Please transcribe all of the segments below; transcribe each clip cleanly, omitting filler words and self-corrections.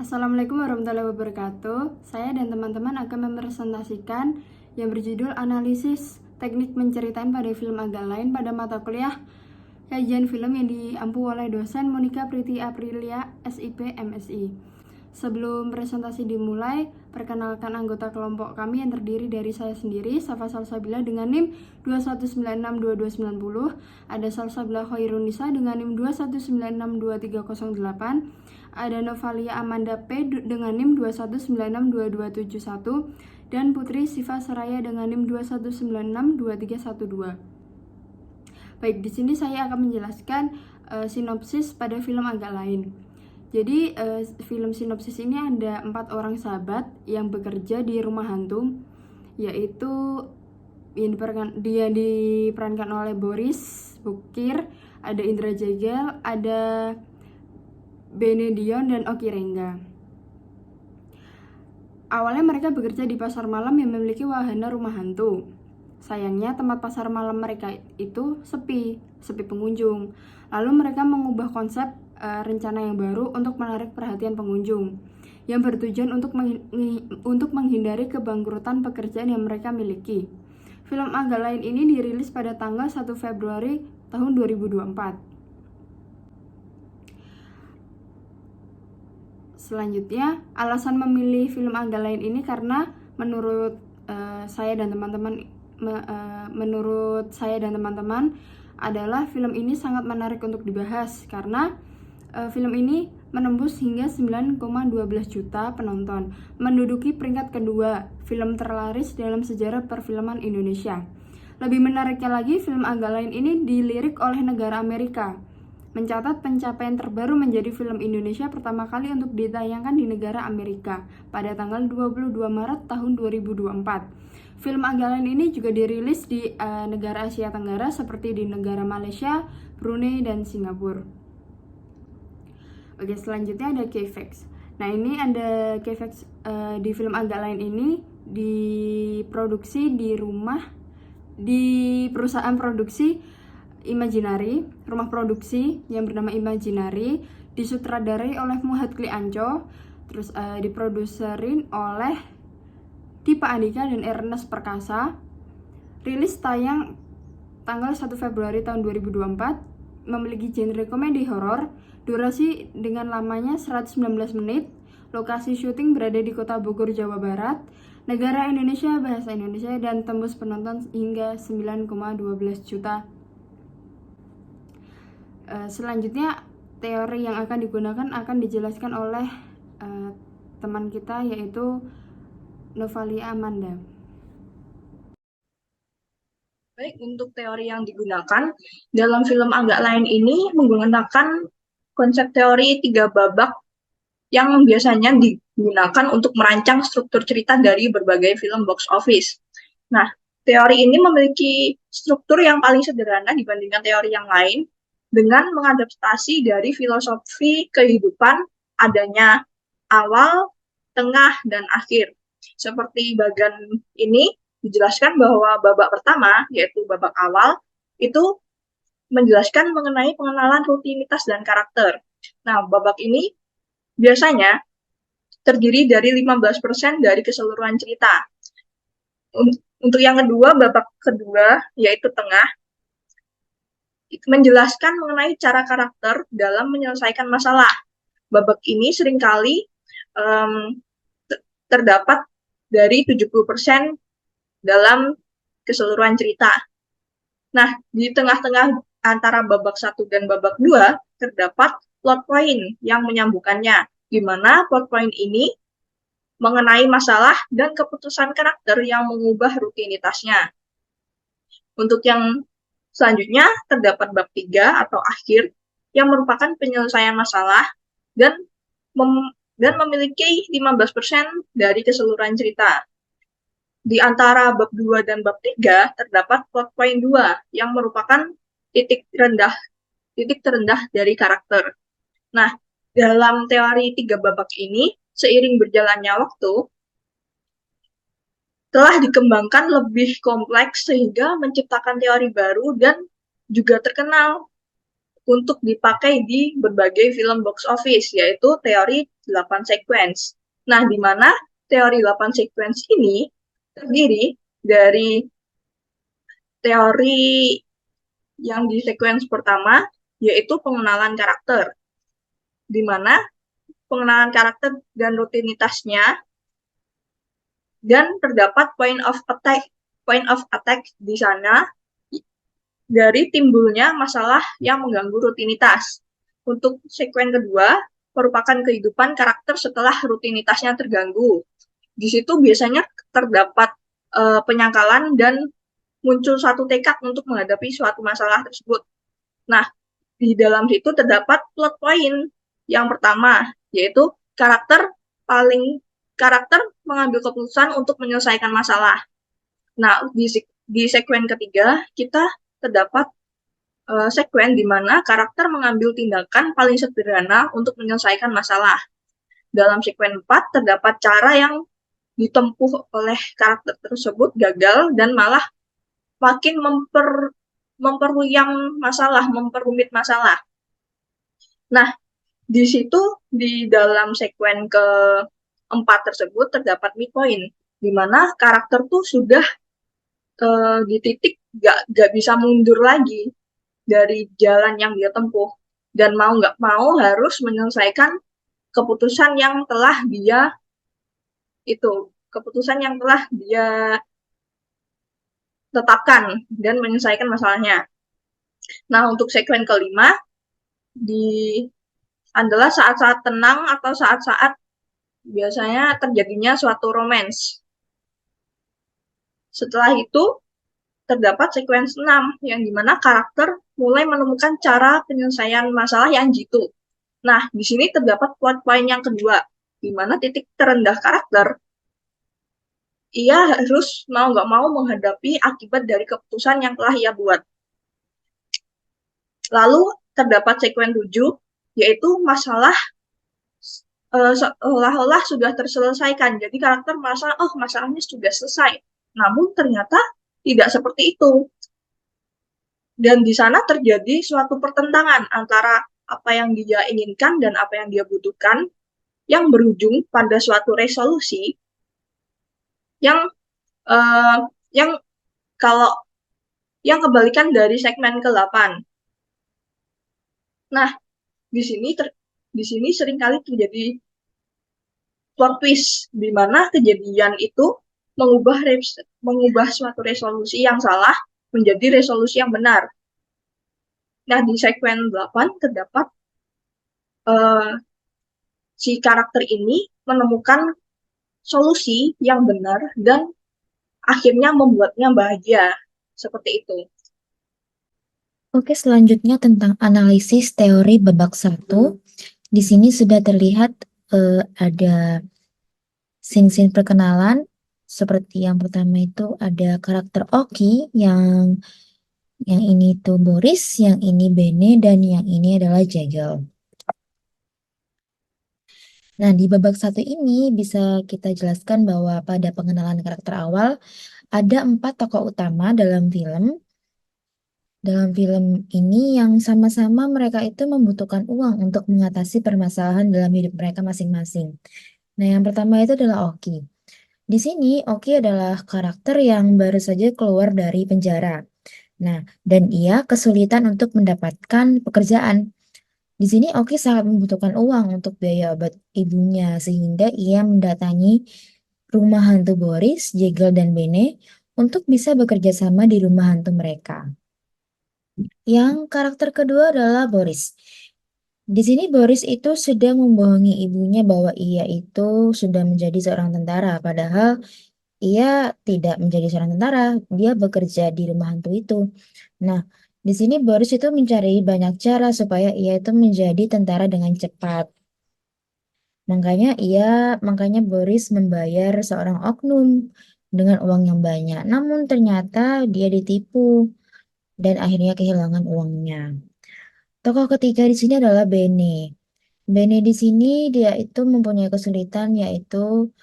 Assalamualaikum warahmatullahi wabarakatuh. Saya dan teman-teman akan mempresentasikan yang berjudul Analisis Teknik Menceritain pada Film Agak Lain pada mata kuliah kajian film yang diampu oleh dosen Monica Priti Aprilia, SIP, MSI. Sebelum presentasi dimulai, perkenalkan anggota kelompok kami yang terdiri dari saya sendiri, Safa Salsabila dengan NIM 219622290, ada Salsabila Khairunisa dengan NIM 219622308, ada Novalia Amanda P dengan NIM 219622271, dan Putri Siva Seraya dengan NIM 219622312. Baik, di sini saya akan menjelaskan sinopsis pada film Agak Lain. Jadi film sinopsis ini ada 4 orang sahabat yang bekerja di rumah hantu, yaitu dia diperankan oleh Boris Bukir, ada Indra Jegel, ada Benedion, dan Oki Rengga. Awalnya mereka bekerja di pasar malam yang memiliki wahana rumah hantu. Sayangnya tempat pasar malam mereka itu sepi pengunjung. Lalu mereka mengubah konsep rencana yang baru untuk menarik perhatian pengunjung, yang bertujuan untuk menghindari kebangkrutan pekerjaan yang mereka miliki. Film Agak Lain ini dirilis pada tanggal 1 Februari tahun 2024. Selanjutnya, alasan memilih film Agak Lain ini karena menurut saya dan teman-teman adalah film ini sangat menarik untuk dibahas karena film ini menembus hingga 9,12 juta penonton, menduduki peringkat kedua film terlaris dalam sejarah perfilman Indonesia. Lebih menariknya lagi, film Agak Lain ini dilirik oleh negara Amerika, mencatat pencapaian terbaru menjadi film Indonesia pertama kali untuk ditayangkan di negara Amerika pada tanggal 22 Maret tahun 2024. Film Agak Lain ini juga dirilis di negara Asia Tenggara seperti di negara Malaysia, Brunei, dan Singapura. Oke, selanjutnya ada key facts. Nah, ini ada key facts di film Agak Lain ini diproduksi di perusahaan produksi Imaginary, rumah produksi yang bernama Imaginary, disutradarai oleh Muhammad Kli Anco, terus diproduserin oleh Dipa Andika dan Ernest Perkasa. Rilis tayang tanggal 1 Februari tahun 2024, memiliki genre komedi horor, durasi dengan lamanya 119 menit, lokasi syuting berada di Kota Bogor, Jawa Barat, negara Indonesia, bahasa Indonesia, dan tembus penonton hingga 9,12 juta. Selanjutnya, teori yang akan digunakan akan dijelaskan oleh teman kita, yaitu Novalia Amanda. Baik, untuk teori yang digunakan dalam film Agak Lain ini menggunakan konsep teori 3 babak yang biasanya digunakan untuk merancang struktur cerita dari berbagai film box office. Nah, teori ini memiliki struktur yang paling sederhana dibandingkan teori yang lain dengan mengadaptasi dari filosofi kehidupan adanya awal, tengah, dan akhir. Seperti bagian ini dijelaskan bahwa babak pertama, yaitu babak awal, itu menjelaskan mengenai pengenalan rutinitas dan karakter. Nah, babak ini biasanya terdiri dari 15% dari keseluruhan cerita. Untuk yang kedua, babak kedua, yaitu tengah, menjelaskan mengenai cara karakter dalam menyelesaikan masalah. Babak ini seringkali terdapat dari 70% dalam keseluruhan cerita. Nah, di tengah-tengah antara babak 1 dan babak 2 terdapat plot point yang menyambungkannya, di mana plot point ini mengenai masalah dan keputusan karakter yang mengubah rutinitasnya. Untuk yang selanjutnya terdapat bab 3 atau akhir yang merupakan penyelesaian masalah dan memiliki 15% dari keseluruhan cerita. Di antara bab 2 dan bab 3 terdapat plot point 2 yang merupakan titik terendah dari karakter. Nah, dalam teori 3 babak ini, seiring berjalannya waktu, telah dikembangkan lebih kompleks sehingga menciptakan teori baru dan juga terkenal untuk dipakai di berbagai film box office, yaitu teori 8 sequence. Nah, di mana teori 8 sequence ini terdiri dari teori yang di sequence pertama, yaitu pengenalan karakter, di mana pengenalan karakter dan rutinitasnya, dan terdapat point of attack di sana dari timbulnya masalah yang mengganggu rutinitas. Untuk sekuen kedua, merupakan kehidupan karakter setelah rutinitasnya terganggu. Di situ biasanya terdapat penyangkalan dan muncul suatu tekad untuk menghadapi suatu masalah tersebut. Nah, di dalam situ terdapat plot point yang pertama, yaitu karakter mengambil keputusan untuk menyelesaikan masalah. Nah, di sekuen ketiga kita terdapat sekuen di mana karakter mengambil tindakan paling sederhana untuk menyelesaikan masalah. Dalam sekuen 4 terdapat cara yang ditempuh oleh karakter tersebut gagal dan malah makin memperumit masalah. Nah, di situ di dalam sekuen keempat tersebut terdapat midpoint, di mana karakter tuh sudah di titik gak bisa mundur lagi dari jalan yang dia tempuh, dan mau nggak mau harus menyelesaikan keputusan yang telah dia tetapkan dan menyelesaikan masalahnya. Nah, untuk sekuen kelima adalah saat-saat tenang atau saat-saat biasanya terjadinya suatu romance. Setelah itu terdapat sekuens 6 yang dimana karakter mulai menemukan cara penyelesaian masalah yang jitu. Nah, di sini terdapat plot point yang kedua, di mana titik terendah karakter, ia harus mau nggak mau menghadapi akibat dari keputusan yang telah ia buat. Lalu terdapat sekuen 7, yaitu masalah seolah-olah sudah terselesaikan. Jadi karakter merasa, oh masalahnya sudah selesai. Namun ternyata tidak seperti itu. Dan di sana terjadi suatu pertentangan antara apa yang dia inginkan dan apa yang dia butuhkan, yang berujung pada suatu resolusi yang yang kalau yang kebalikan dari segmen ke-8. Nah, di sini seringkali terjadi plot twist, di mana kejadian itu mengubah suatu resolusi yang salah menjadi resolusi yang benar. Nah, di segmen 8 terdapat si karakter ini menemukan solusi yang benar dan akhirnya membuatnya bahagia. Seperti itu. Oke, selanjutnya tentang analisis teori babak 1. Di sini sudah terlihat ada scene-scene perkenalan. Seperti yang pertama itu ada karakter Oki, yang ini tuh Boris, yang ini Bene, dan yang ini adalah Jegel. Nah, di babak 1 ini bisa kita jelaskan bahwa pada pengenalan karakter awal ada 4 tokoh utama dalam film. Dalam film ini yang sama-sama mereka itu membutuhkan uang untuk mengatasi permasalahan dalam hidup mereka masing-masing. Nah, yang pertama itu adalah Oki. Di sini Oki adalah karakter yang baru saja keluar dari penjara. Nah, dan ia kesulitan untuk mendapatkan pekerjaan. Di sini Oki sangat membutuhkan uang untuk biaya obat ibunya, sehingga ia mendatangi rumah hantu Boris, Jegel, dan Bene untuk bisa bekerja sama di rumah hantu mereka. Yang karakter kedua adalah Boris. Di sini Boris itu sedang membohongi ibunya bahwa ia itu sudah menjadi seorang tentara, padahal ia tidak menjadi seorang tentara, dia bekerja di rumah hantu itu. Nah, di sini Boris itu mencari banyak cara supaya ia itu menjadi tentara dengan cepat. Makanya Boris membayar seorang oknum dengan uang yang banyak. Namun ternyata dia ditipu dan akhirnya kehilangan uangnya. Tokoh ketiga di sini adalah Bene. Bene di sini dia itu mempunyai kesulitan, yaitu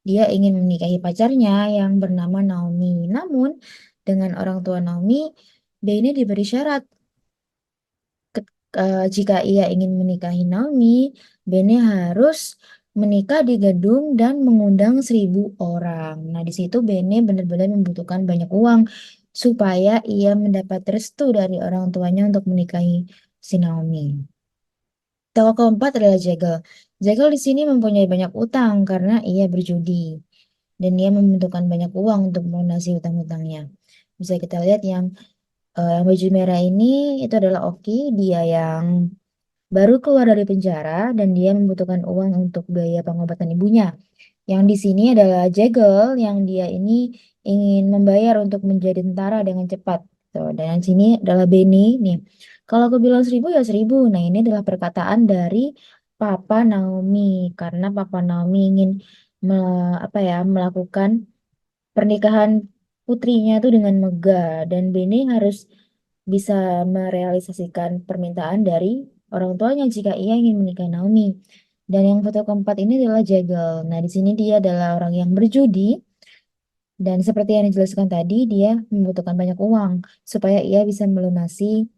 dia ingin menikahi pacarnya yang bernama Naomi. Namun dengan orang tua Naomi, Bene diberi syarat. jika ia ingin menikahi Naomi, Bene harus menikah di gedung dan mengundang 1.000 orang. Nah, di situ Bene benar-benar membutuhkan banyak uang supaya ia mendapat restu dari orang tuanya untuk menikahi si Naomi. Tokoh keempat adalah Jekyll. Jekyll di sini mempunyai banyak utang karena ia berjudi dan ia membutuhkan banyak uang untuk melunasi utang-utangnya. Bisa kita lihat yang baju merah ini itu adalah Oki, dia yang baru keluar dari penjara dan dia membutuhkan uang untuk biaya pengobatan ibunya. Yang di sini adalah Jekyll yang dia ini ingin membayar untuk menjadi tentara dengan cepat. Tuh, dan yang sini adalah Benny nih. Kalau aku bilang 1.000 ya 1.000. Nah, ini adalah perkataan dari Papa Naomi karena Papa Naomi ingin melakukan pernikahan putrinya itu dengan megah dan Benny harus bisa merealisasikan permintaan dari orang tuanya jika ia ingin menikahi Naomi. Dan yang foto keempat ini adalah Jekyll. Nah, di sini dia adalah orang yang berjudi dan seperti yang dijelaskan tadi, dia membutuhkan banyak uang supaya ia bisa melunasi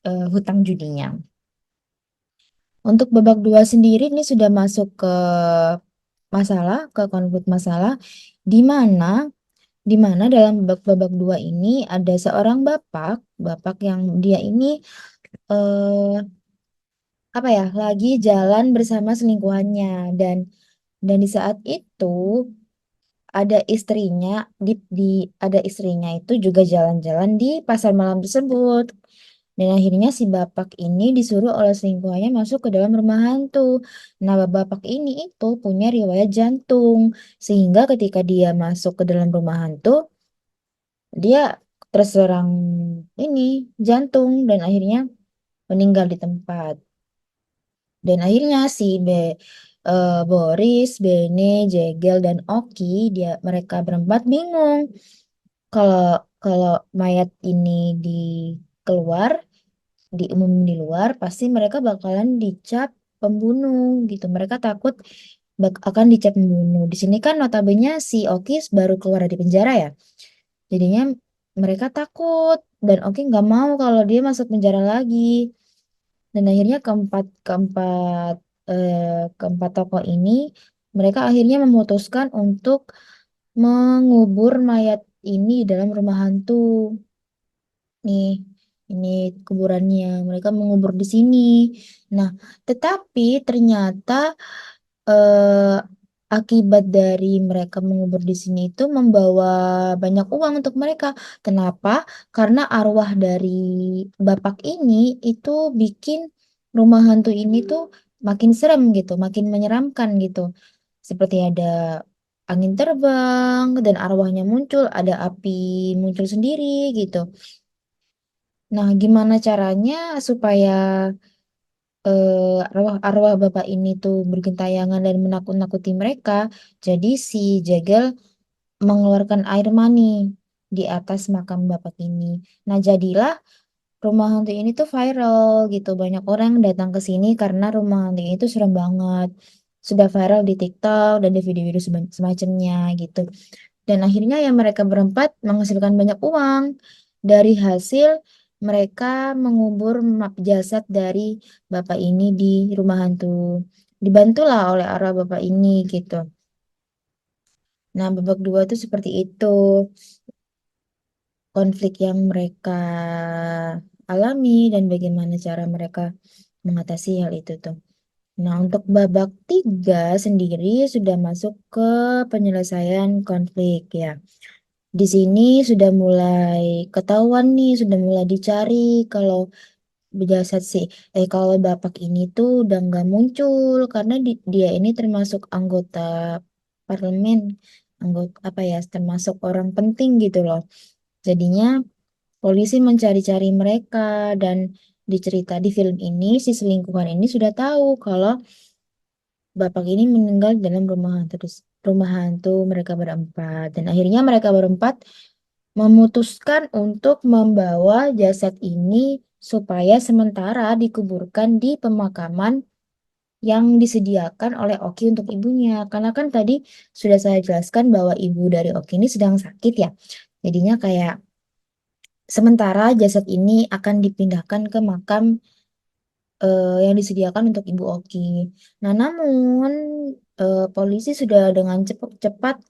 hutang judinya. Untuk babak 2 sendiri ini sudah masuk ke konflik masalah di mana dalam babak 2 ini ada seorang bapak yang dia ini eh lagi jalan bersama selingkuhannya dan di saat itu ada istrinya ada istrinya itu juga jalan-jalan di pasar malam tersebut. Dan akhirnya si bapak ini disuruh oleh selingkuhannya masuk ke dalam rumah hantu. Nah, bapak ini itu punya riwayat jantung. Sehingga ketika dia masuk ke dalam rumah hantu, dia terserang ini jantung dan akhirnya meninggal di tempat. Dan akhirnya si Boris, Bene, Jegel, dan Oki, mereka berempat bingung kalau kalau mayat ini keluar, diumum di luar, pasti mereka bakalan dicap pembunuh gitu. Mereka takut akan dicap pembunuh. Di sini kan notabene si Oki baru keluar dari penjara ya. Jadinya mereka takut dan Oki nggak mau kalau dia masuk penjara lagi. Dan akhirnya keempat tokoh ini mereka akhirnya memutuskan untuk mengubur mayat ini di dalam rumah hantu. Nih, ini kuburannya. Mereka mengubur di sini. Nah, tetapi ternyata eh, akibat dari mereka mengubur di sini itu membawa banyak uang untuk mereka. Kenapa? Karena arwah dari bapak ini itu bikin rumah hantu ini tuh makin serem gitu, makin menyeramkan gitu. Seperti ada angin terbang dan arwahnya muncul, ada api muncul sendiri gitu. Nah, gimana caranya supaya arwah bapak ini tuh bergentayangan dan menakut-nakuti mereka? Jadi si Jegel mengeluarkan air mani di atas makam bapak ini. Nah, jadilah rumah hantu ini tuh viral gitu. Banyak orang datang ke sini karena rumah hantu ini tuh serem banget. Sudah viral di TikTok dan di video-video semacamnya gitu. Dan akhirnya ya mereka berempat menghasilkan banyak uang dari hasil mereka mengubur jasad dari bapak ini di rumah hantu. Dibantulah oleh arwah bapak ini gitu. Nah, babak 2 itu seperti itu konflik yang mereka alami dan bagaimana cara mereka mengatasi hal itu tuh. Nah, untuk babak 3 sendiri sudah masuk ke penyelesaian konflik ya. Di sini sudah mulai ketahuan nih, sudah mulai dicari kalau jasad sih. Kalau bapak ini tuh udah nggak muncul karena dia ini termasuk anggota parlemen, anggota termasuk orang penting gitu loh. Jadinya polisi mencari-cari mereka dan dicerita di film ini si selingkuhan ini sudah tahu kalau bapak ini meninggal dalam rumah hantu mereka berempat dan akhirnya mereka berempat memutuskan untuk membawa jasad ini supaya sementara dikuburkan di pemakaman yang disediakan oleh Oki untuk ibunya. Karena kan tadi sudah saya jelaskan bahwa ibu dari Oki ini sedang sakit ya. Jadinya kayak Sementara jasad ini akan dipindahkan ke makam yang disediakan untuk Ibu Oki. Nah, namun polisi sudah dengan cepat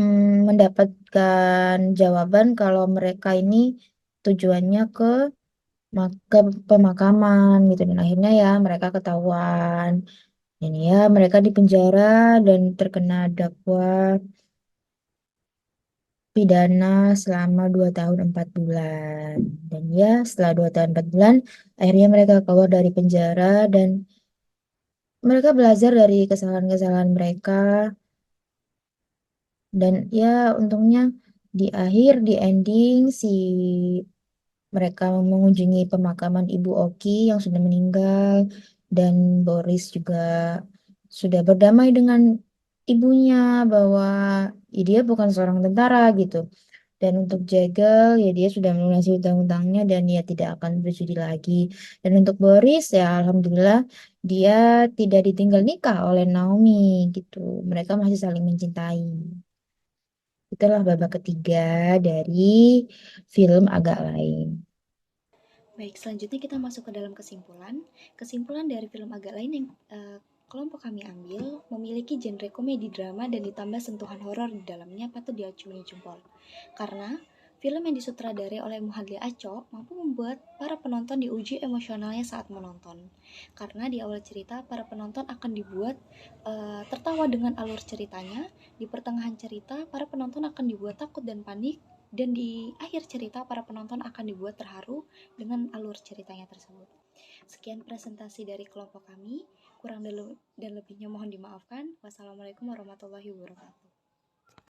mendapatkan jawaban kalau mereka ini tujuannya ke pemakaman gitu, dan akhirnya ya mereka ketahuan. Dan ya mereka dipenjara dan terkena dakwa pidana selama 2 tahun 4 bulan. Dan ya setelah 2 tahun 4 bulan, akhirnya mereka keluar dari penjara dan mereka belajar dari kesalahan-kesalahan mereka. Dan ya untungnya di ending mereka mengunjungi pemakaman Ibu Oki yang sudah meninggal, dan Boris juga sudah berdamai dengan ibunya bahwa ya dia bukan seorang tentara gitu. Dan untuk Jegel, ya dia sudah melunasi hutang-hutangnya dan ya tidak akan berjudi lagi. Dan untuk Boris, ya alhamdulillah dia tidak ditinggal nikah oleh Naomi gitu. Mereka masih saling mencintai. Itulah babak ketiga dari film Agak Lain. Baik, selanjutnya kita masuk ke dalam kesimpulan. Kesimpulan dari film Agak Lain yang kelompok kami ambil memiliki genre komedi drama dan ditambah sentuhan horor di dalamnya patut diacungi jempol. Karena film yang disutradarai oleh Muhadli Aco mampu membuat para penonton diuji emosionalnya saat menonton. Karena di awal cerita para penonton akan dibuat tertawa dengan alur ceritanya, di pertengahan cerita para penonton akan dibuat takut dan panik, dan di akhir cerita para penonton akan dibuat terharu dengan alur ceritanya tersebut. Sekian presentasi dari kelompok kami, kurang dan lebihnya mohon dimaafkan. Wassalamualaikum warahmatullahi wabarakatuh.